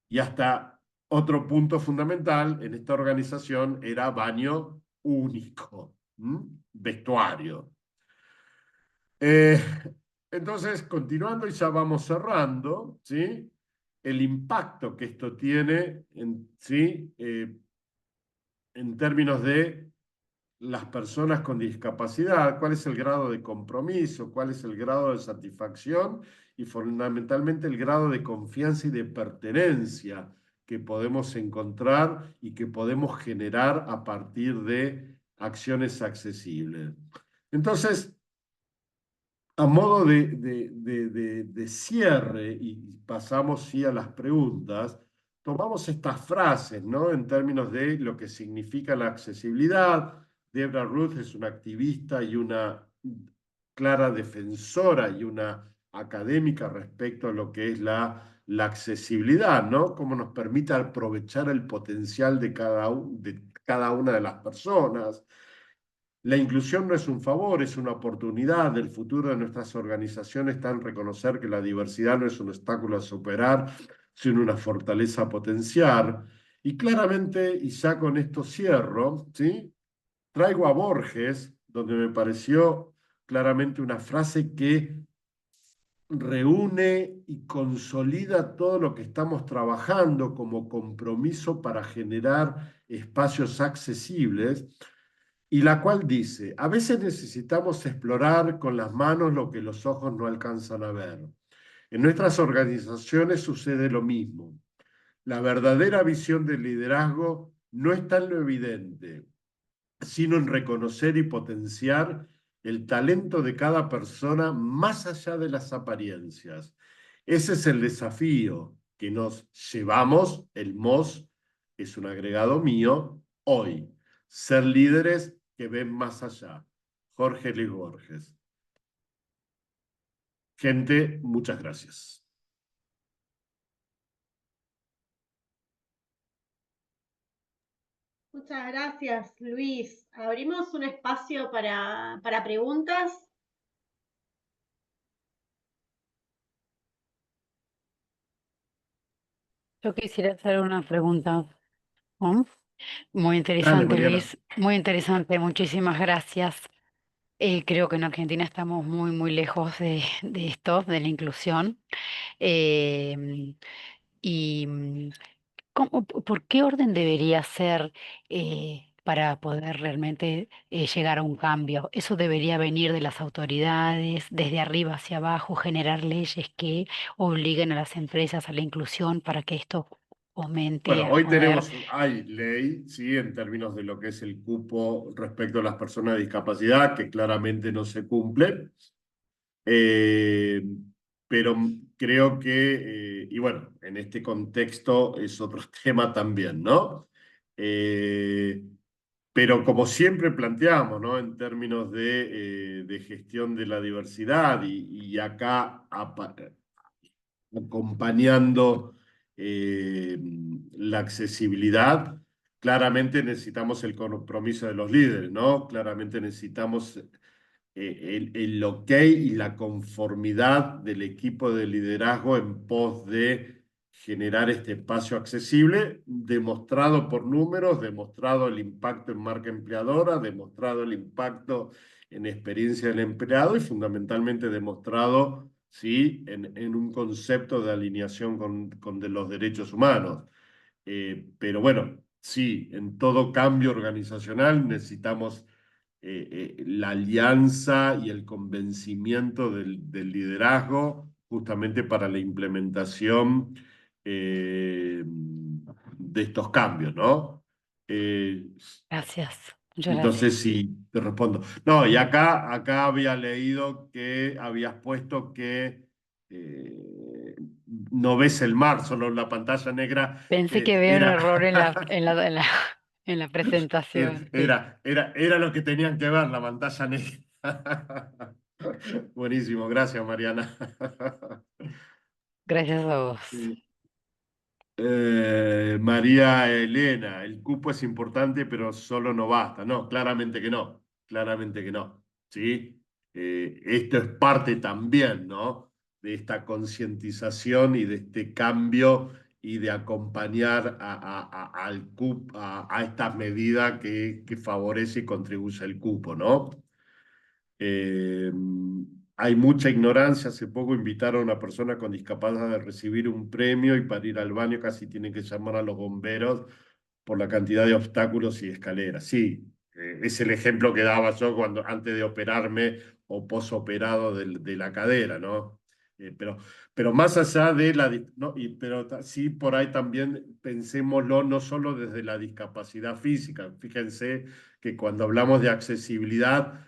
Speaker 2: y hasta otro punto fundamental en esta organización era baño único, vestuario. Eh, entonces, continuando y ya vamos cerrando, ¿sí? El impacto que esto tiene ¿sí? En términos de las personas con discapacidad, cuál es el grado de compromiso, cuál es el grado de satisfacción y fundamentalmente el grado de confianza y de pertenencia que podemos encontrar y que podemos generar a partir de acciones accesibles. Entonces, a modo de cierre, y pasamos sí a las preguntas, tomamos estas frases, ¿no? En términos de lo que significa la accesibilidad. Debra Ruth es una activista y una clara defensora y una académica respecto a lo que es la accesibilidad, ¿no? Cómo nos permite aprovechar el potencial de cada una de las personas. La inclusión no es un favor, es una oportunidad. El futuro de nuestras organizaciones está en reconocer que la diversidad no es un obstáculo a superar, sino una fortaleza a potenciar. Y claramente, y ya con esto cierro, ¿sí? Traigo a Borges, donde me pareció claramente una frase que reúne y consolida todo lo que estamos trabajando como compromiso para generar espacios accesibles, y la cual dice: a veces necesitamos explorar con las manos lo que los ojos no alcanzan a ver. En nuestras organizaciones sucede lo mismo. La verdadera visión del liderazgo no está en lo evidente, sino en reconocer y potenciar el talento de cada persona más allá de las apariencias. Ese es el desafío que nos llevamos, el MOS es un agregado mío, hoy. Ser líderes que ven más allá. Jorge Luis Borges. Gente, muchas gracias.
Speaker 1: Muchas gracias, Luis. Abrimos un espacio para preguntas.
Speaker 3: Yo quisiera hacer una pregunta. ¿No? Muy
Speaker 2: Dale,
Speaker 3: interesante,
Speaker 2: Mariana.
Speaker 3: Luis. Muy interesante. Muchísimas gracias. Creo que en Argentina estamos muy, muy lejos de esto, de la inclusión. Eh, y ¿por qué orden debería ser para poder realmente llegar a un cambio? ¿Eso debería venir de las autoridades, desde arriba hacia abajo, generar leyes que obliguen a las empresas a la inclusión para que esto aumente
Speaker 2: Bueno,
Speaker 3: a
Speaker 2: hoy
Speaker 3: poder?
Speaker 2: hay ley, sí, en términos de lo que es el cupo respecto a las personas de discapacidad, que claramente no se cumple. Eh, pero creo que, y bueno, en este contexto es otro tema también, ¿no? Eh, pero como siempre planteamos, ¿no? En términos de gestión de la diversidad y acá acompañando la accesibilidad, claramente necesitamos el compromiso de los líderes, ¿no? Claramente necesitamos el ok y la conformidad del equipo de liderazgo en pos de generar este espacio accesible, demostrado por números, demostrado el impacto en marca empleadora, demostrado el impacto en experiencia del empleado y fundamentalmente demostrado, ¿sí? en un concepto de alineación con de los derechos humanos. Pero bueno, sí, en todo cambio organizacional necesitamos la alianza y el convencimiento del liderazgo justamente para la implementación de estos cambios, ¿no? Eh,
Speaker 3: Gracias, muchas gracias.
Speaker 2: entonces sí, te respondo. No, y acá había leído que habías puesto que no ves el mar, solo la pantalla negra.
Speaker 3: Pensé que había un
Speaker 2: Era,
Speaker 3: error en la presentación, sí.
Speaker 2: era lo que tenían que ver, la pantalla negra. Buenísimo, gracias, Mariana.
Speaker 3: Gracias a vos.
Speaker 2: María Elena, el cupo es importante, pero solo no basta. No, claramente que no, claramente que no. ¿Sí? Esto es parte también, ¿no? De esta concientización y de este cambio y de acompañar al cupo, a esta medida que favorece y contribuye al cupo, ¿no? Eh, Hay mucha ignorancia. Hace poco invitaron a una persona con discapacidad a recibir un premio y para ir al baño casi tienen que llamar a los bomberos por la cantidad de obstáculos y escaleras. Sí, es el ejemplo que daba yo cuando antes de operarme o posoperado de la cadera, ¿no? Pero más allá de no, pero sí por ahí también pensémoslo no solo desde la discapacidad física. Fíjense que cuando hablamos de accesibilidad,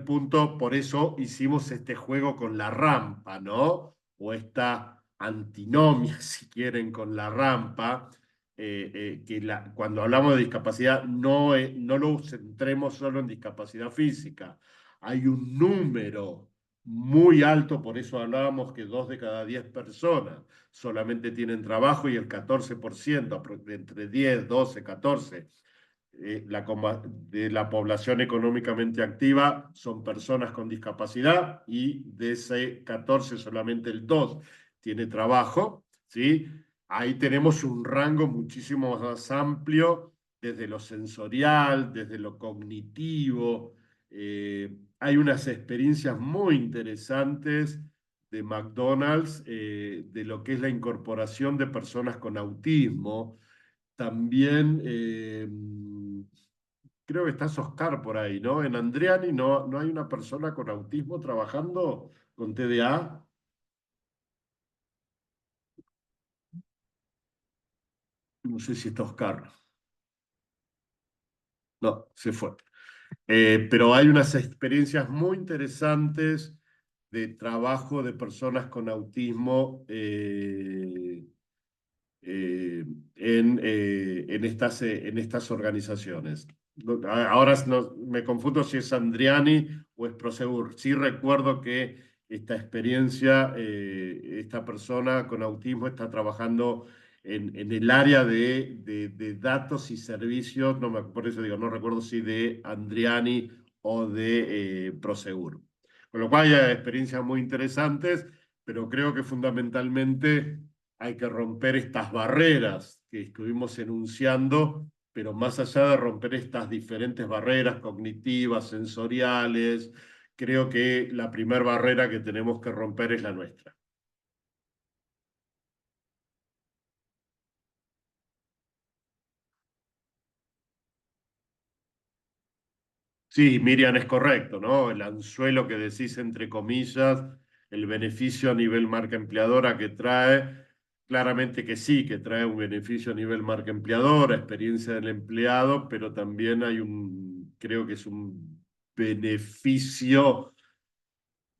Speaker 2: punto, por eso hicimos este juego con la rampa, ¿no? O esta antinomia, si quieren, con la rampa, cuando hablamos de discapacidad no, no lo centremos solo en discapacidad física. Hay un número muy alto, por eso hablábamos que 2 de cada 10 personas solamente tienen trabajo y el 14%, entre 10, 12, 14, de la población económicamente activa son personas con discapacidad y de ese 14 solamente el 2 tiene trabajo, ¿sí? Ahí tenemos un rango muchísimo más amplio desde lo sensorial, desde lo cognitivo. Hay unas experiencias muy interesantes de McDonald's, de lo que es la incorporación de personas con autismo. También creo que está Oscar por ahí, ¿no? En Andriani no hay una persona con autismo trabajando con TDA. No sé si está Oscar. No, se fue. Pero hay unas experiencias muy interesantes de trabajo de personas con autismo en estas organizaciones. Ahora me confundo si es Andriani o es Prosegur. Sí recuerdo que esta experiencia, esta persona con autismo está trabajando en el área de datos y servicios, por eso digo, no recuerdo si de Andriani o de Prosegur. Con lo cual hay experiencias muy interesantes, pero creo que fundamentalmente hay que romper estas barreras que estuvimos enunciando, pero más allá de romper estas diferentes barreras cognitivas, sensoriales, creo que la primera barrera que tenemos que romper es la nuestra. Sí, Miriam, es correcto, ¿no? El anzuelo que decís entre comillas, el beneficio a nivel marca empleadora que trae, claramente que sí, que trae un beneficio a nivel marca empleadora, experiencia del empleado, pero también hay creo que es un beneficio,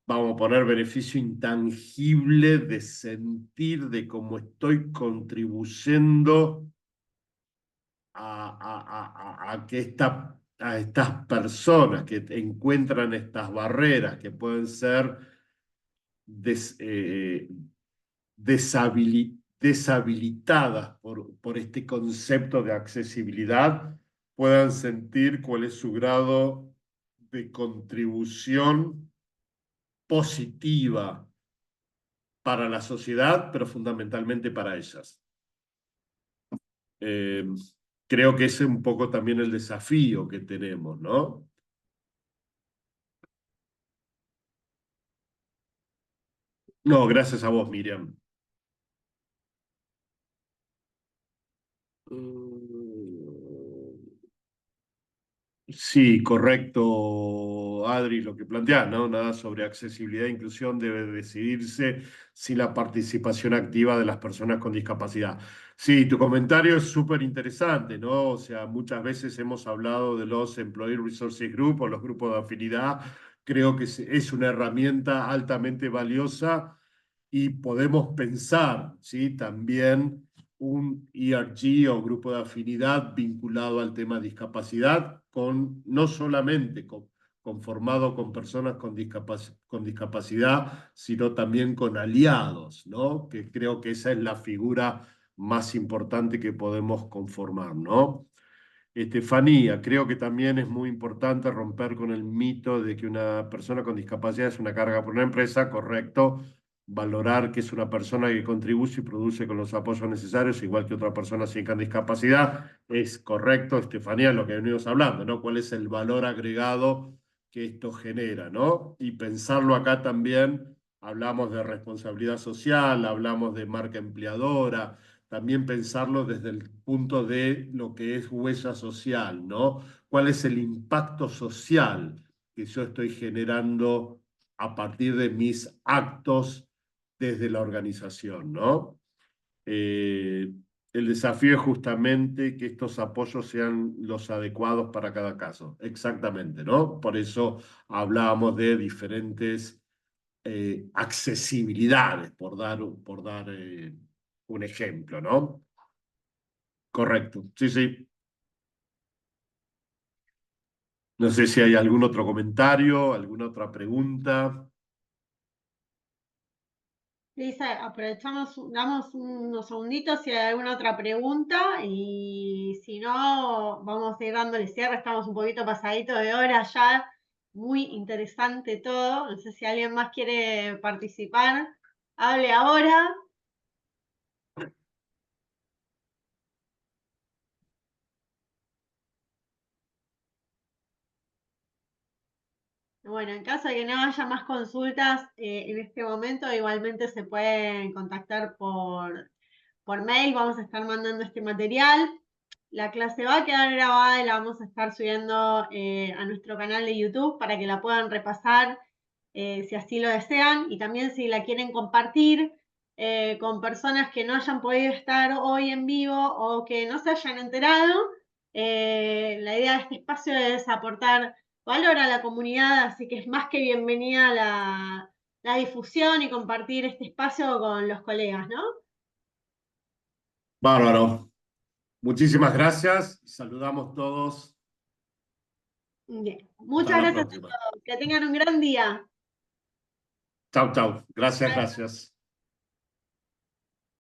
Speaker 2: vamos a poner beneficio intangible de sentir de cómo estoy contribuyendo a que a estas personas que encuentran estas barreras que pueden ser deshabilitadas por este concepto de accesibilidad, puedan sentir cuál es su grado de contribución positiva para la sociedad, pero fundamentalmente para ellas. Eh, Creo que ese es un poco también el desafío que tenemos, ¿no? No, gracias a vos, Miriam. Mm, sí, correcto, Adri, lo que planteás, ¿no? Nada sobre accesibilidad e inclusión debe decidirse sin la participación activa de las personas con discapacidad. Sí, tu comentario es súper interesante, ¿no? O sea, muchas veces hemos hablado de los Employee Resources Group o los grupos de afinidad. Creo que es una herramienta altamente valiosa y podemos pensar, ¿sí? También un ERG o grupo de afinidad vinculado al tema discapacidad, no solamente conformado con personas con discapacidad, sino también con aliados, ¿no? Que creo que esa es la figura más importante que podemos conformar, ¿no? Estefanía, creo que también es muy importante romper con el mito de que una persona con discapacidad es una carga para una empresa, correcto. Valorar que es una persona que contribuye y produce con los apoyos necesarios, igual que otra persona sin discapacidad, es correcto, Estefanía, lo que venimos hablando, ¿no? ¿Cuál es el valor agregado que esto genera, ¿no? Y pensarlo acá también, hablamos de responsabilidad social, hablamos de marca empleadora, también pensarlo desde el punto de lo que es huella social, ¿no? ¿Cuál es el impacto social que yo estoy generando a partir de mis actos desde la organización, ¿no? Eh, el desafío es justamente que estos apoyos sean los adecuados para cada caso, exactamente, ¿no? Por eso hablábamos de diferentes accesibilidades, por dar un ejemplo, ¿no? Correcto, sí, sí. No sé si hay algún otro comentario, alguna otra pregunta.
Speaker 1: Lisa, aprovechamos, damos unos segunditos si hay alguna otra pregunta y si no, vamos a ir dándole cierre. Estamos un poquito pasaditos de hora ya. Muy interesante todo. No sé si alguien más quiere participar. Hable ahora. Bueno, en caso de que no haya más consultas en este momento, igualmente se pueden contactar por mail. Vamos a estar mandando este material. La clase va a quedar grabada y la vamos a estar subiendo a nuestro canal de YouTube para que la puedan repasar si así lo desean, y también si la quieren compartir con personas que no hayan podido estar hoy en vivo o que no se hayan enterado. La idea de este espacio es aportar valor a la comunidad, así que es más que bienvenida la difusión y compartir este espacio con los colegas, ¿no?
Speaker 2: Bárbaro. Muchísimas gracias. Saludamos todos.
Speaker 1: Bien.
Speaker 2: Hasta
Speaker 1: Muchas
Speaker 2: la
Speaker 1: gracias a
Speaker 2: próxima.
Speaker 1: todos. Que tengan un gran día.
Speaker 2: Chau, chau. Gracias, gracias.